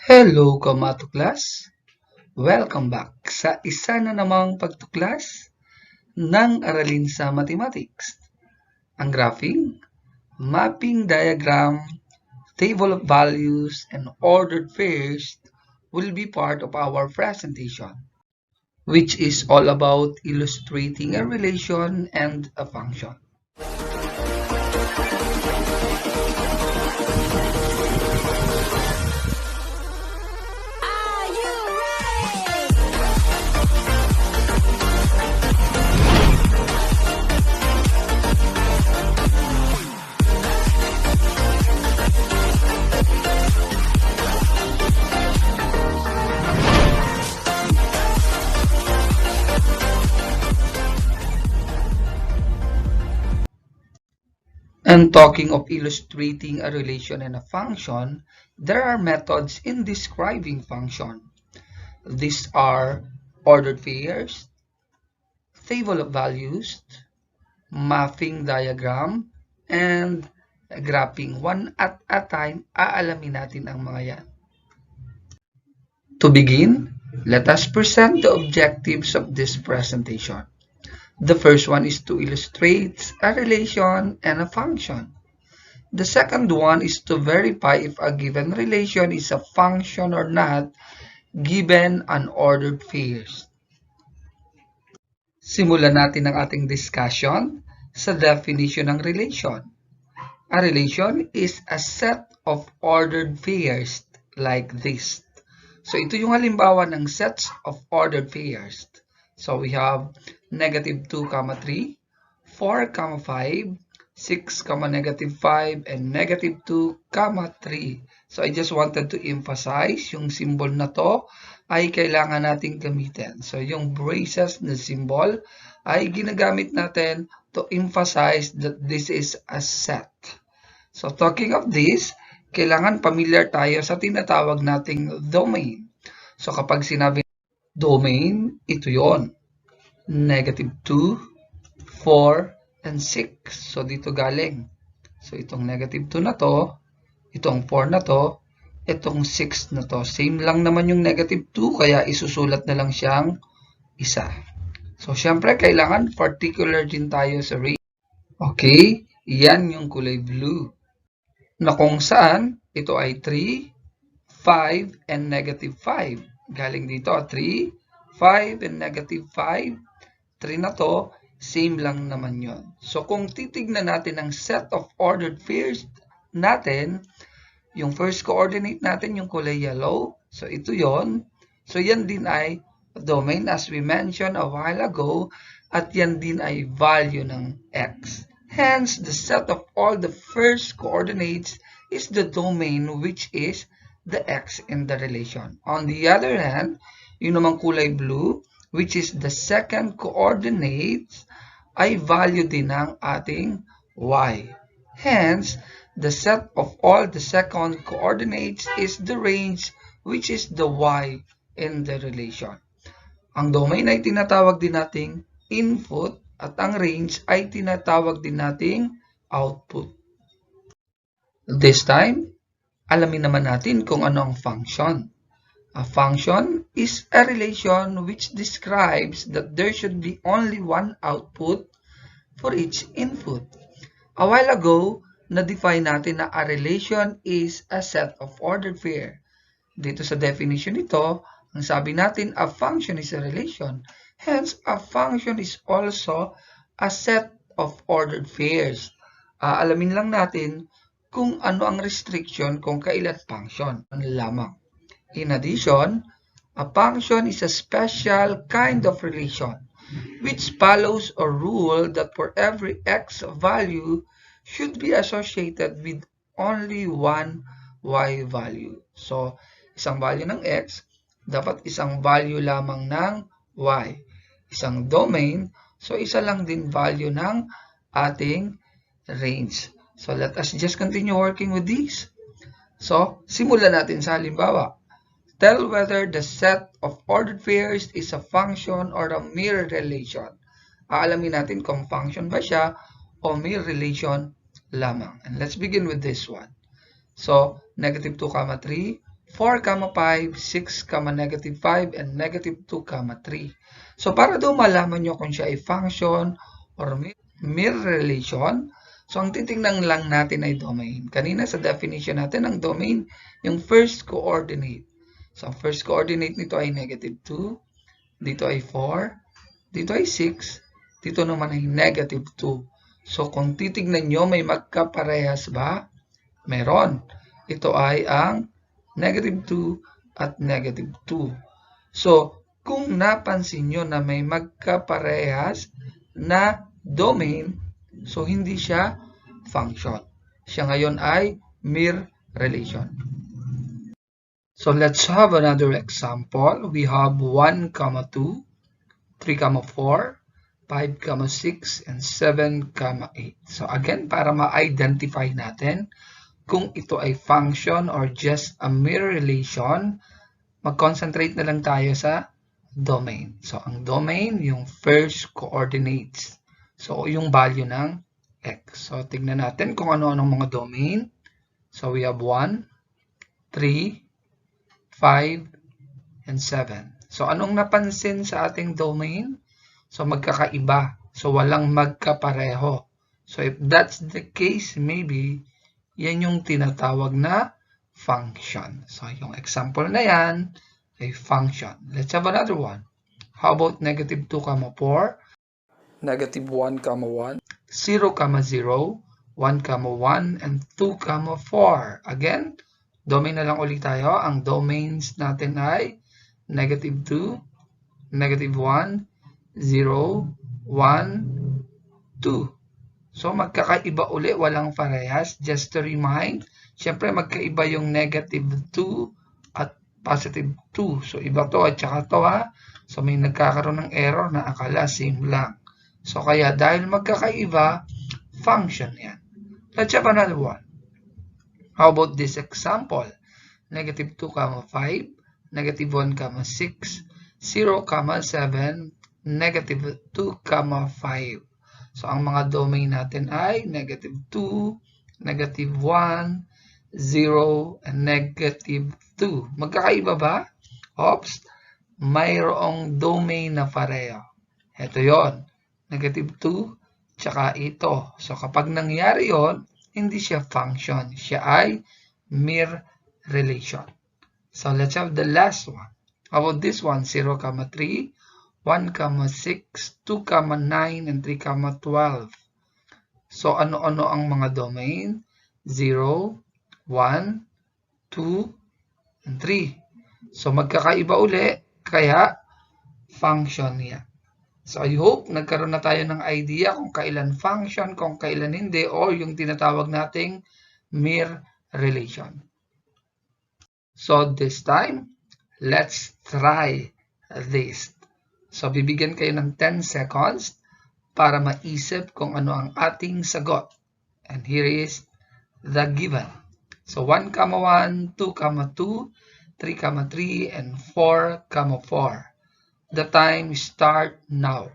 Hello, kamatuklas! Welcome back sa isa na namang pagtuklas ng aralin sa mathematics. Ang graphing, mapping diagram, table of values, and ordered pairs will be part of our presentation, which is all about illustrating a relation and a function. And talking of illustrating a relation and a function, there are methods in describing function. These are ordered pairs, table of values, mapping diagram, and graphing. One at a time, aalamin natin ang mga yan. To begin, let us present the objectives of this presentation. The first one is to illustrate a relation and a function. The second one is to verify if a given relation is a function or not given an ordered pairs. Simulan natin ang ating discussion sa definition ng relation. A relation is a set of ordered pairs like this. So ito yung halimbawa ng sets of ordered pairs. So we have negative 2, 3, 4, 5, 6, negative 5, and negative 2, 3. So I just wanted to emphasize yung symbol na to ay kailangan nating gamitin. So yung braces na symbol ay ginagamit natin to emphasize that this is a set. So talking of this, kailangan familiar tayo sa tinatawag nating domain. So kapag sinabi domain, ito yon. Negative 2, 4, and 6. So dito galing. So itong negative 2 na to, itong 4 na to, itong 6 na to. Same lang naman yung negative 2, kaya isusulat na lang siyang isa. So syempre kailangan particular din tayo sa range. Okay, yan yung kulay blue. Na kung saan ito ay 3, 5, and negative 5. Galing dito 3, 5, and negative 5. 3 na to, same lang naman yon. So kung titignan natin ang set of ordered pairs natin, yung first coordinate natin yung kulay yellow. So ito yon. So yan din ay domain as we mentioned a while ago, at yan din ay value ng x. Hence, the set of all the first coordinates is the domain, which is the x in the relation. On the other hand, yung namang kulay blue, which is the second coordinates, ay value din ng ating y. Hence, the set of all the second coordinates is the range, which is the y in the relation. Ang domain ay tinatawag din nating input at ang range ay tinatawag din nating output. This time, alamin naman natin kung ano ang function. A function is a relation which describes that there should be only one output for each input. A while ago, na-define natin na a relation is a set of ordered pair. Dito sa definition nito, ang sabi natin, a function is a relation. Hence, a function is also a set of ordered pairs. Alamin lang natin kung ano ang restriction kung kailan function lamang. In addition, a function is a special kind of relation which follows a rule that for every x value should be associated with only one y value. So, isang value ng x, dapat isang value lamang ng y. Isang domain, so isa lang din value ng ating range. So, let us just continue working with this. So, simulan natin sa halimbawa. Tell whether the set of ordered pairs is a function or a mere relation. Aalamin natin kung function ba siya o mere relation lamang. And let's begin with this one. So, negative 2, 3, 4, 5, 6, negative 5, and negative 2, 3. So, para daw malaman nyo kung siya ay function or mere relation, so ang titingnan lang natin ay domain. Kanina sa definition natin, ang domain, yung first coordinate. So, ang first coordinate nito ay negative 2, dito ay 4, dito ay 6, dito naman ay negative 2. So, kung titignan nyo, may magkaparehas ba? Meron. Ito ay ang negative 2 at negative 2. So, kung napansin nyo na may magkaparehas na domain, so hindi siya function. Siya ngayon ay mere relation. So, let's have another example. We have 1, 2, 3, 4, 5, 6, and 7, 8. So again, para ma-identify natin kung ito ay function or just a mere relation, mag-concentrate na lang tayo sa domain. So ang domain, yung first coordinates. So yung value ng x. So tignan natin kung ano-anong mga domain. So we have 1, 3, 5, and 7. So anong napansin sa ating domain? So, magkakaiba. So, walang magkapareho. So, if that's the case, maybe, yan yung tinatawag na function. So, yung example na yan ay function. Let's have another one. How about negative 2, 4, negative 1, 1, 0, 0, 1, 1, and 2, 4. Again, domain na lang ulit tayo. Ang domains natin ay negative 2, negative 1, 0, 1, 2. So, magkakaiba uli, walang parehas. Just to remind, syempre magkaiba yung negative 2 at positive 2. So, iba to at saka to ha. So, may nagkakaroon ng error na akala same lang. So, kaya dahil magkakaiba, function yan. Let's have another one. How about this example? Negative 2, 5, negative 1, 6, 0, 7, negative 2, 5. So, ang mga domain natin ay negative 2, negative 1, 0, and negative 2. Magkakaiba ba? Oops, mayroong domain na pareho. Ito yon, negative 2, tsaka ito. So, kapag nangyari yon, hindi siya function. Siya ay mere relation. So, let's have the last one. How about this one? 0, 3, 1, 6, 2, 9, and 3, 12. So, ano-ano ang mga domain? 0, 1, 2, and 3. So, magkakaiba uli, kaya function niya. So, I hope nagkaroon na tayo ng idea kung kailan function, kung kailan hindi, or yung tinatawag nating mere relation. So, this time, let's try this. So, bibigyan kayo ng 10 seconds para maisip kung ano ang ating sagot. And here is the given. So, 1, 1, 2, 2, 3, 3, and 4, 4. The time start now.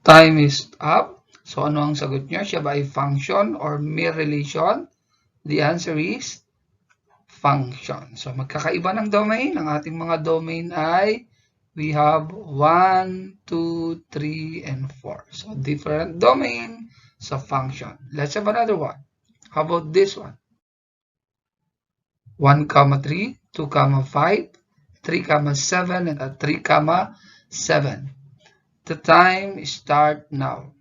Time is up. So, ano ang sagot niyo? Siya ba ay function or mere relation? The answer is function. So, magkakaiba ng domain. Ang ating mga domain ay we have 1, 2, 3, and 4. So, different domain sa function. Let's have another one. How about this one? 1, 3, 2, 5, 3, 7, and 3, 7. The time start now.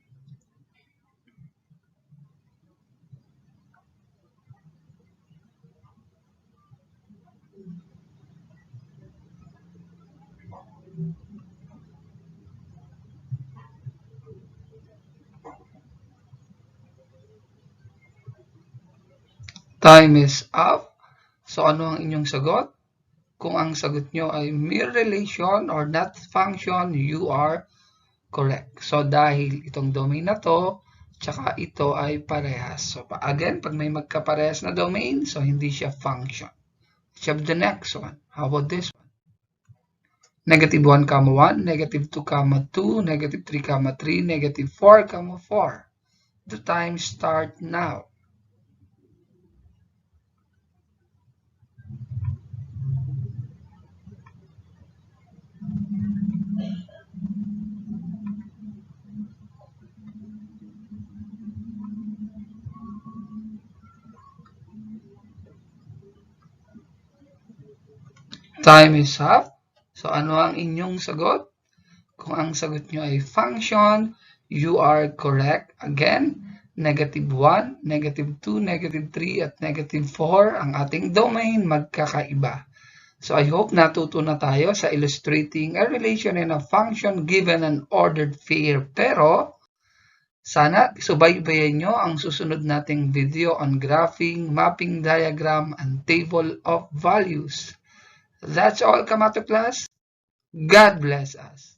Time is up. So, ano ang inyong sagot? Kung ang sagot nyo ay mere relation or not function, you are correct. So, dahil itong domain na to, tsaka ito ay parehas. So, again, pag may magkaparehas na domain, so hindi siya function. Let's have the next one. How about this one? Negative 1, 1, negative 2, 2, negative 3, 3, negative 4, 4. The time start now. Time is up. So, ano ang inyong sagot? Kung ang sagot nyo ay function, you are correct. Again, negative 1, negative 2, negative 3, at negative 4 ang ating domain magkakaiba. So I hope natuto na tayo sa illustrating a relation and a function given an ordered pair. Pero, sana subaybayan nyo ang susunod nating video on graphing, mapping diagram, and table of values. That's all, Kamato class. God bless us.